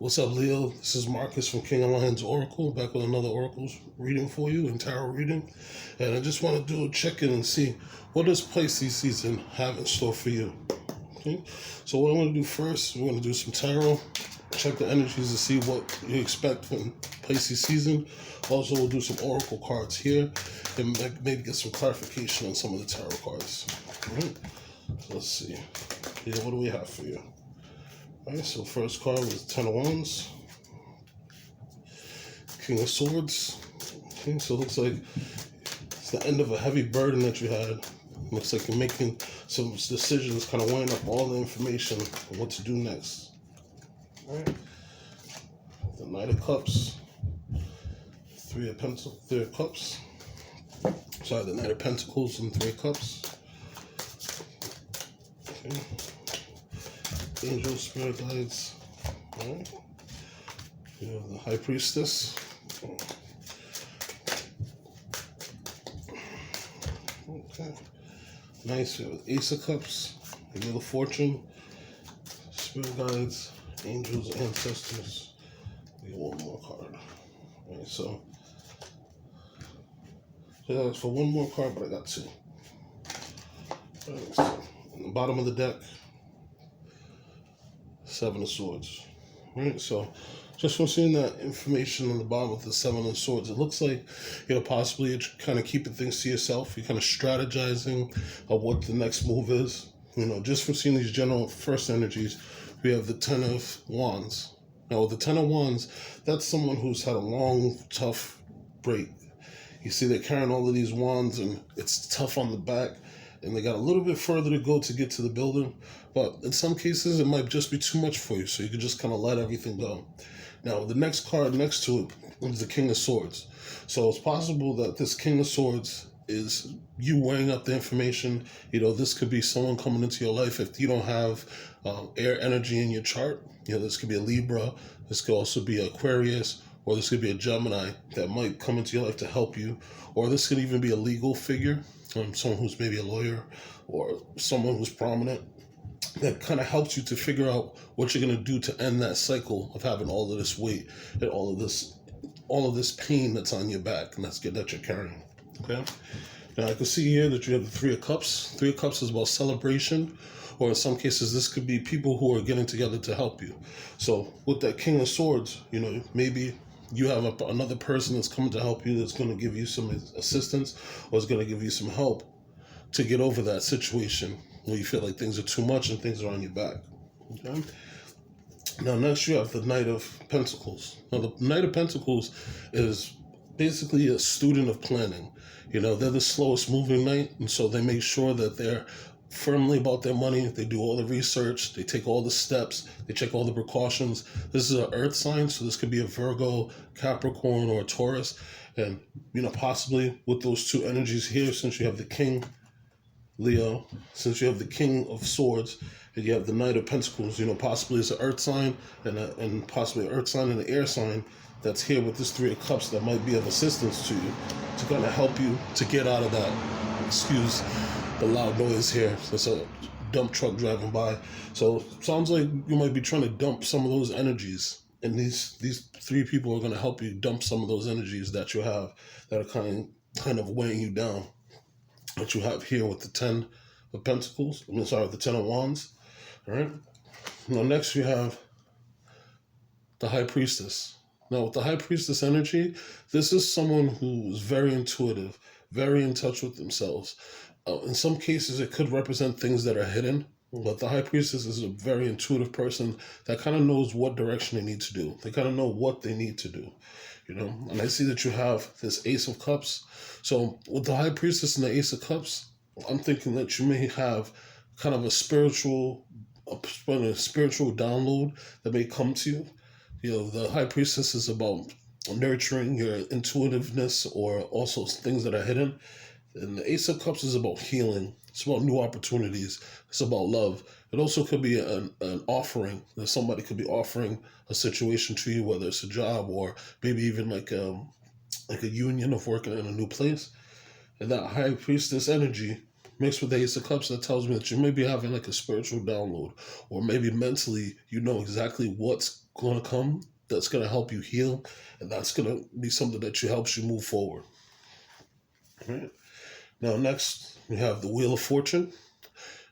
What's up, Leo? This is Marcus from King of Lions Oracle, back with another Oracles reading for you, and tarot reading. And I just want to do a check-in and see what does Pisces season have in store for you. Okay, so what I'm going to do first, we're going to do some tarot, check the energies to see what you expect from Pisces season. Also, we'll do some oracle cards here and maybe get some clarification on some of the tarot cards. All right, so let's see. Yeah, what do we have for you? Alright, so first card was Ten of Wands, King of Swords. Okay, so it looks like it's the end of a heavy burden that you had. Looks like you're making some decisions, kind of weighing up all the information on what to do next. Alright, the Knight of Cups, Three of Cups. Sorry, the Night of Pentacles and Three of Cups. Okay. Angel, Spirit Guides. Alright. You have the High Priestess. Okay. Nice. We have the Ace of Cups. The Wheel of Fortune. Spirit Guides. Angels, Ancestors. We got one more card. Alright, so that's for one more card, but I got two. Alright, so on the bottom of the deck, Seven of Swords. Right, so just from seeing that information on the bottom of the Seven of Swords, it looks like, possibly you're kind of keeping things to yourself. You're kind of strategizing of what the next move is. Just from seeing these general first energies, we have the Ten of Wands. Now, with the Ten of Wands, that's someone who's had a long, tough break. You see, they're carrying all of these wands, and it's tough on the back, and they got a little bit further to go to get to the building. But in some cases, it might just be too much for you, so you can just kind of let everything go. Now, the next card next to it is the King of Swords. So it's possible that this King of Swords is you weighing up the information. This could be someone coming into your life if you don't have air energy in your chart. This could be a Libra. This could also be Aquarius, or this could be a Gemini that might come into your life to help you. Or this could even be a legal figure, someone who's maybe a lawyer or someone who's prominent, that kind of helps you to figure out what you're going to do to end that cycle of having all of this weight and all of this pain that's on your back and that you're carrying. Okay. Now I can see here that you have the Three of Cups. Three of Cups is about celebration, or in some cases this could be people who are getting together to help you. So with that King of Swords, maybe you have another person that's coming to help you, that's going to give you some assistance, or is going to give you some help to get over that situation where you feel like things are too much and things are on your back. Okay. Now next you have the Knight of Pentacles. Now the Knight of Pentacles is basically a student of planning. They're the slowest moving knight, and so they make sure that they're firmly about their money. They do all the research, they take all the steps, they check all the precautions. This is an earth sign, so this could be a Virgo, Capricorn, or a Taurus. And possibly with those two energies here, since you have the King Leo, since you have the King of Swords and you have the Knight of Pentacles, possibly it's an earth sign and possibly an earth sign and an air sign that's here with this Three of Cups that might be of assistance to you to kind of help you to get out of that. Excuse the loud noise here. There's a dump truck driving by. So sounds like you might be trying to dump some of those energies, and these three people are going to help you dump some of those energies that you have that are kind of weighing you down. That you have here with the Ten of Pentacles. The Ten of Wands. All right. Now next you have the High Priestess. Now with the High Priestess energy, this is someone who's very intuitive, very in touch with themselves. In some cases, it could represent things that are hidden, but the High Priestess is a very intuitive person that kind of knows what direction they need to do. They kind of know what they need to do, And I see that you have this Ace of Cups. So with the High Priestess and the Ace of Cups, I'm thinking that you may have kind of a spiritual download that may come to you. The High Priestess is about nurturing your intuitiveness, or also things that are hidden. And the Ace of Cups is about healing. It's about new opportunities. It's about love. It also could be an offering. Somebody could be offering a situation to you, whether it's a job or maybe even like a union of working in a new place. And that High Priestess energy mixed with the Ace of Cups, that tells me that you may be having like a spiritual download, or maybe mentally you know exactly what's going to come that's going to help you heal, and that's going to be something that helps you move forward. All right. Now, next, we have the Wheel of Fortune.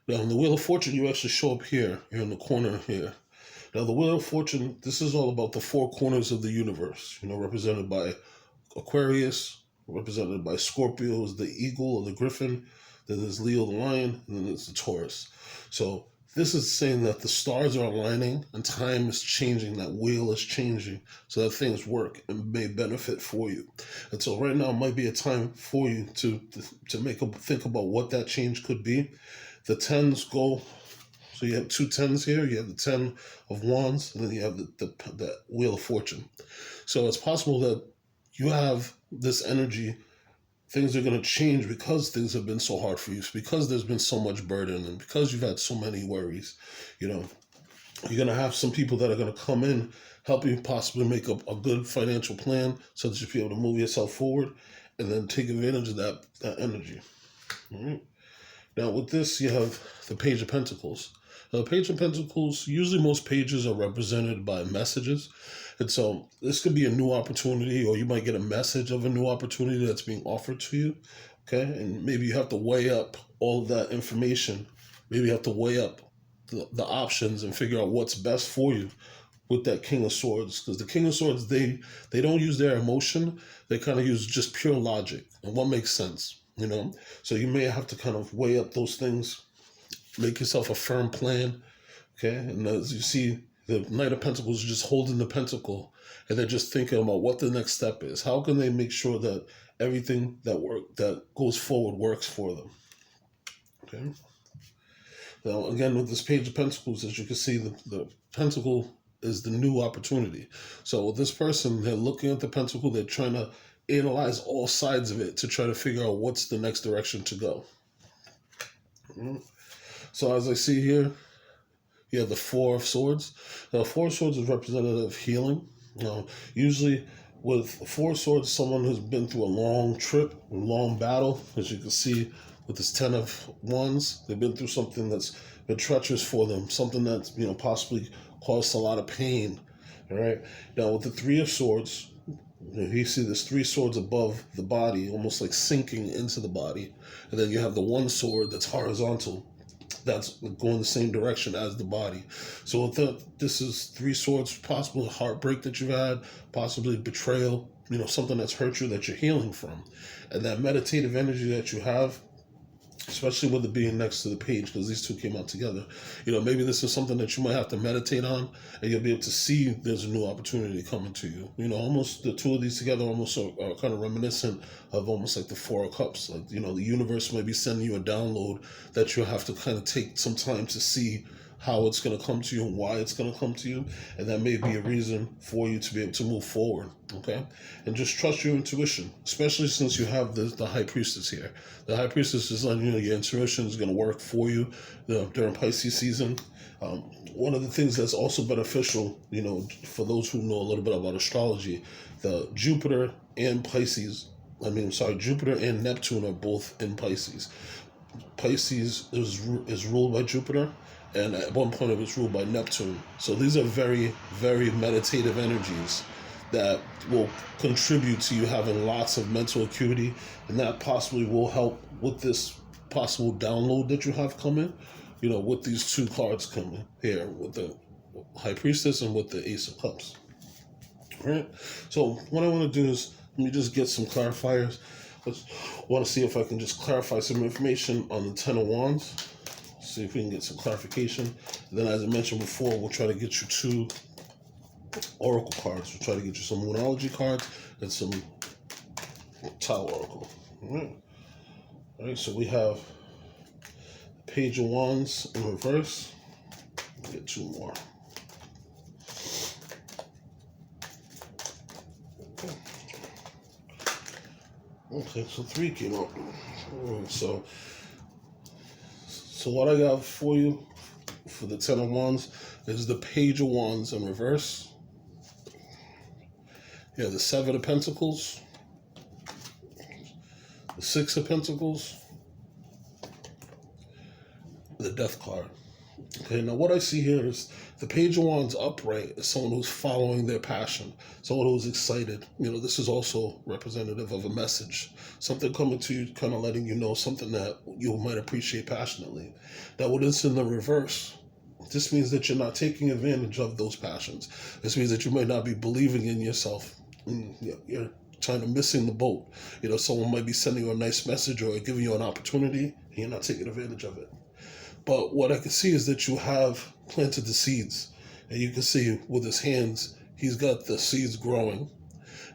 Now, in the Wheel of Fortune, you actually show up here in the corner here. Now, the Wheel of Fortune, this is all about the four corners of the universe, represented by Aquarius, represented by Scorpio is the eagle or the griffin, then there's Leo the lion, and then there's the Taurus. So this is saying that the stars are aligning and time is changing, that wheel is changing so that things work and may benefit for you. And so right now might be a time for you to think about what that change could be. The tens go, so you have two tens here, you have the 10 of wands, and then you have the Wheel of Fortune. So it's possible that you have this energy, things are going to change because things have been so hard for you, because there's been so much burden, and because you've had so many worries. You're going to have some people that are going to come in, help you possibly make a good financial plan so that you'll be able to move yourself forward and then take advantage of that energy. All right. Now with this, you have the Page of Pentacles. Now, the Page of Pentacles, usually most pages are represented by messages. And so this could be a new opportunity, or you might get a message of a new opportunity that's being offered to you. Okay. And maybe you have to weigh up all of that information. Maybe you have to weigh up the options and figure out what's best for you with that King of Swords. Because the King of Swords, they don't use their emotion. They kind of use just pure logic and what makes sense, So you may have to kind of weigh up those things, make yourself a firm plan. Okay. And as you see, the Knight of Pentacles is just holding the pentacle, and they're just thinking about what the next step is. How can they make sure that everything that goes forward works for them? Okay. Now, again, with this Page of Pentacles, as you can see, the pentacle is the new opportunity. So with this person, they're looking at the pentacle, they're trying to analyze all sides of it to try to figure out what's the next direction to go. So as I see here, you have the Four of Swords. Now, Four of Swords is representative of healing. Usually with Four of Swords, someone who's been through a long trip, a long battle. As you can see with this 10 of Wands, they've been through something that's been treacherous for them, something that's, possibly caused a lot of pain. All right. Now, with the Three of Swords, you see there's three swords above the body, almost like sinking into the body. And then you have the one sword that's horizontal, that's going the same direction as the body. So this is three swords, possibly heartbreak that you've had, possibly betrayal, something that's hurt you that you're healing from. And that meditative energy that you have, especially with it being next to the page, because these two came out together, maybe this is something that you might have to meditate on, and you'll be able to see there's a new opportunity coming to you. Almost the two of these together almost are kind of reminiscent of almost like the Four of Cups. Like, the universe might be sending you a download that you'll have to kind of take some time to see how it's going to come to you and why it's going to come to you. And that may be a reason for you to be able to move forward. Okay. And just trust your intuition, especially since you have the High Priestess here. The High Priestess is letting your intuition is going to work for you during Pisces season. One of the things that's also beneficial, for those who know a little bit about astrology, the Jupiter and Jupiter and Neptune are both in Pisces. Pisces is ruled by Jupiter, and at one point it was ruled by Neptune. So these are very, very meditative energies that will contribute to you having lots of mental acuity, and that possibly will help with this possible download that you have coming, with these two cards coming here, with the High Priestess and with the Ace of Cups. All right. So what I want to do is let me just get some clarifiers. I want to see if I can just clarify some information on the 10 of Wands. See if we can get some clarification. And then, as I mentioned before, we'll try to get you 2 oracle cards. We'll try to get you some Moonology cards and some Tower Oracle. All right, so we have Page of Wands in reverse. We'll get 2 more. Okay, so 3 came out. So what I got for you for the 10 of Wands is the Page of Wands in reverse. Yeah, the 7 of Pentacles, the 6 of Pentacles, the Death card. Okay, now what I see here is The Page of Wands upright is someone who's following their passion, someone who's excited. This is also representative of a message, something coming to you, kind of letting you know something that you might appreciate passionately. That what is in the reverse, this means that you're not taking advantage of those passions. This means that you might not be believing in yourself. You're kind of missing the boat. Someone might be sending you a nice message or giving you an opportunity, and you're not taking advantage of it. But what I can see is that you have planted the seeds. And you can see with his hands, he's got the seeds growing.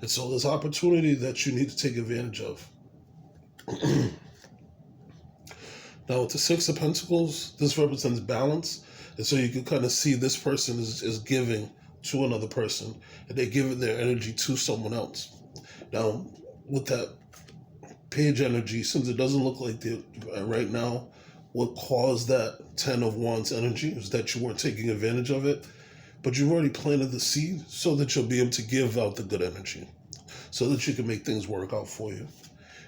And so there's opportunity that you need to take advantage of. Now with the Six of Pentacles, this represents balance. And so you can kind of see this person is giving to another person. And they're giving their energy to someone else. Now with that Page energy, since it doesn't look like right now, what caused that 10 of Wands energy is that you weren't taking advantage of it, but you've already planted the seed so that you'll be able to give out the good energy, so that you can make things work out for you.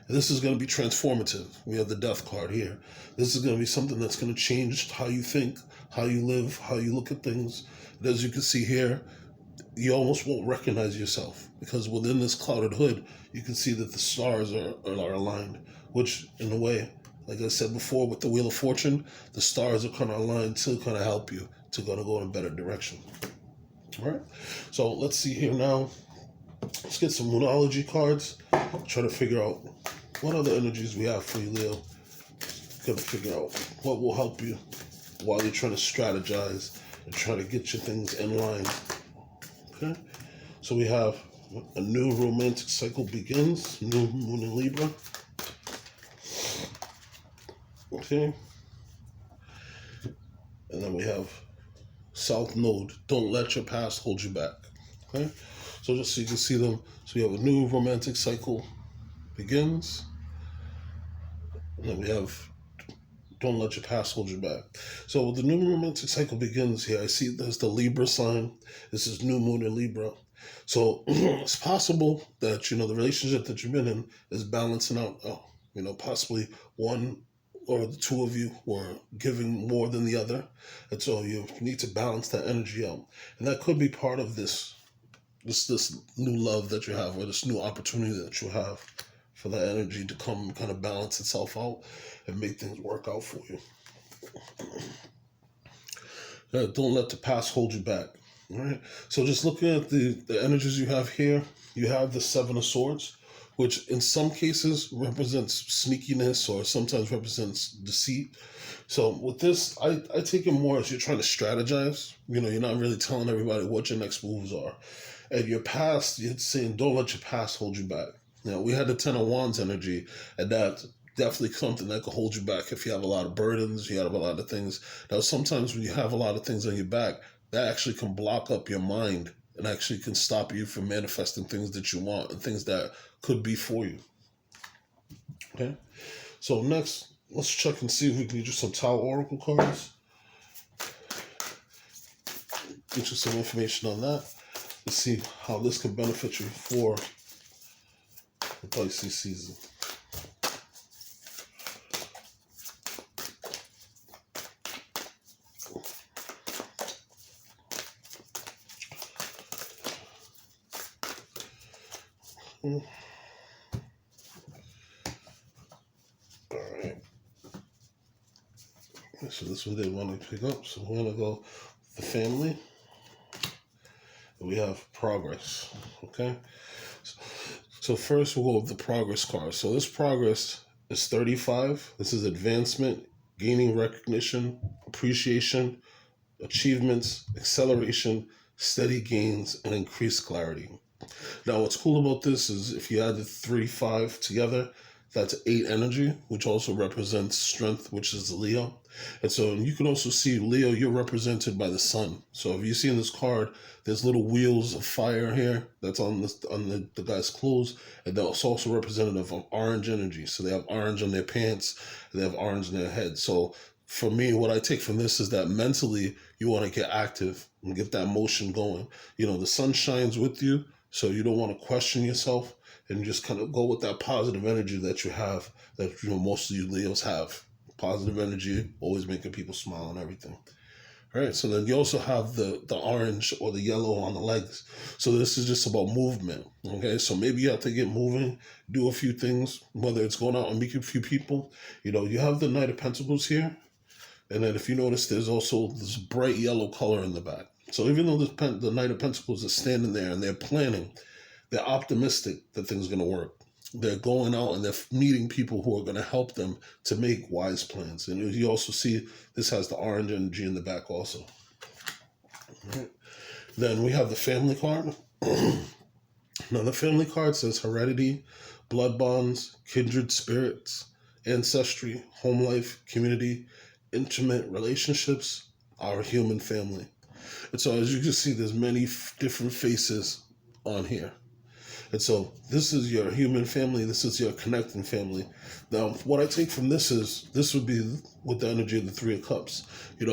And this is going to be transformative. We have the Death card here. This is going to be something that's going to change how you think, how you live, how you look at things. And as you can see here, you almost won't recognize yourself, because within this clouded hood, you can see that the stars are aligned, which in a way, like I said before, with the Wheel of Fortune, the stars are kind of aligned to kind of help you to go in a better direction. All right. So let's see here now. Let's get some Moonology cards. Try to figure out what other energies we have for you, Leo. Got to figure out what will help you while you're trying to strategize and try to get your things in line. Okay. So we have a new romantic cycle begins. New moon in Libra. Okay. And then we have South Node. Don't let your past hold you back. Okay. So just so you can see them. So we have a new romantic cycle begins. And then we have don't let your past hold you back. So the new romantic cycle begins here. I see there's the Libra sign. This is new moon in Libra. So it's possible that, the relationship that you've been in is balancing out. Possibly one or the two of you were giving more than the other. And so you need to balance that energy out. And that could be part of this new love that you have, or this new opportunity that you have for that energy to come kind of balance itself out and make things work out for you. Don't let the past hold you back. All right. So just looking at the energies you have here, you have the Seven of Swords, which in some cases represents sneakiness or sometimes represents deceit. So with this, I take it more as you're trying to strategize. You're not really telling everybody what your next moves are. And your past, you're saying, don't let your past hold you back. We had the Ten of Wands energy, and that's definitely something that could hold you back if you have a lot of burdens, you have a lot of things. Now, sometimes when you have a lot of things on your back, that actually can block up your mind and actually can stop you from manifesting things that you want and things that could be for you. Okay? So next, let's check and see if we can get you some Tower Oracle cards. Get you some information on that. Let's see how this can benefit you for the Pisces season. All right. So this one they want to pick up. So we're going to go with the family. We have progress. Okay. So first we'll go with the progress card. So this progress is 35. This is advancement, gaining recognition, appreciation, achievements, acceleration, steady gains, and increased clarity. Now, what's cool about this is if you add the 3, 5 together, that's 8 energy, which also represents strength, which is Leo. And so you can also see Leo, you're represented by the sun. So if you see in this card, there's little wheels of fire here that's on the guy's clothes. And that's also representative of orange energy. So they have orange on their pants, and they have orange on their head. So for me, what I take from this is that mentally, you want to get active and get that motion going. The sun shines with you, so you don't want to question yourself and just kind of go with that positive energy that you have, that most of you Leos have. Positive energy, always making people smile and everything. All right, so then you also have the orange or the yellow on the legs. So this is just about movement. Okay, so maybe you have to get moving, do a few things, whether it's going out and meet a few people. You have the Knight of Pentacles here, and then if you notice, there's also this bright yellow color in the back. So even though the Knight of Pentacles is standing there and they're planning, they're optimistic that things are going to work. They're going out and they're meeting people who are going to help them to make wise plans. And you also see this has the orange energy in the back also. Right. Then we have the family card. Now the family card says heredity, blood bonds, kindred spirits, ancestry, home life, community, intimate relationships, our human family. And so as you can see, there's many different faces on here. And so this is your human family. This is your connecting family. Now, what I take from this is, this would be with the energy of the Three of Cups.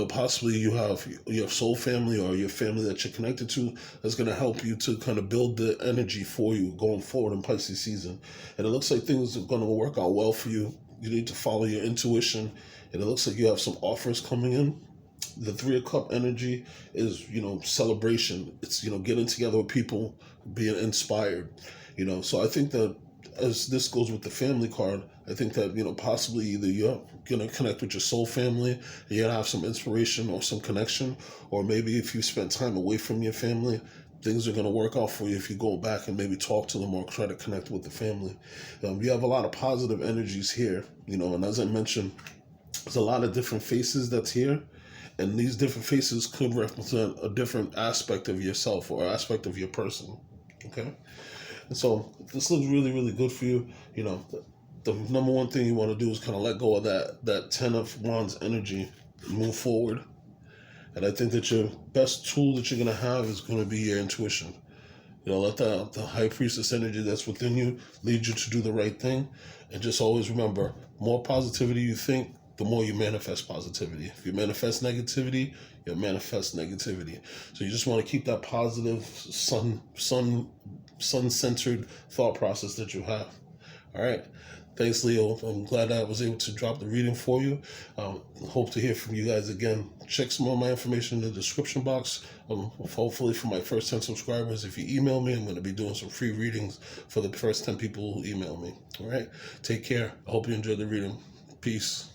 Possibly you have your soul family or your family that you're connected to that's going to help you to kind of build the energy for you going forward in Pisces season. And it looks like things are going to work out well for you. You need to follow your intuition. And it looks like you have some offers coming in. The Three of Cup energy is, celebration. It's, getting together with people, being inspired, So I think that as this goes with the family card, I think that, possibly either you're going to connect with your soul family and you're going to have some inspiration or some connection, or maybe if you spend time away from your family, things are going to work out for you if you go back and maybe talk to them or try to connect with the family. You have a lot of positive energies here, and as I mentioned, there's a lot of different faces that's here. And these different faces could represent a different aspect of yourself or aspect of your person. Okay? And so this looks really, really good for you. The number one thing you want to do is kind of let go of that Ten of Wands energy and move forward. And I think that your best tool that you're going to have is going to be your intuition. Let the High Priestess energy that's within you lead you to do the right thing. And just always remember, more positivity you think, the more you manifest positivity. If you manifest negativity, you'll manifest negativity. So you just want to keep that positive, sun-centered thought process that you have. All right. Thanks, Leo. I'm glad I was able to drop the reading for you. Hope to hear from you guys again. Check some of my information in the description box. Hopefully for my first 10 subscribers, if you email me, I'm going to be doing some free readings for the first 10 people who email me. All right. Take care. I hope you enjoyed the reading. Peace.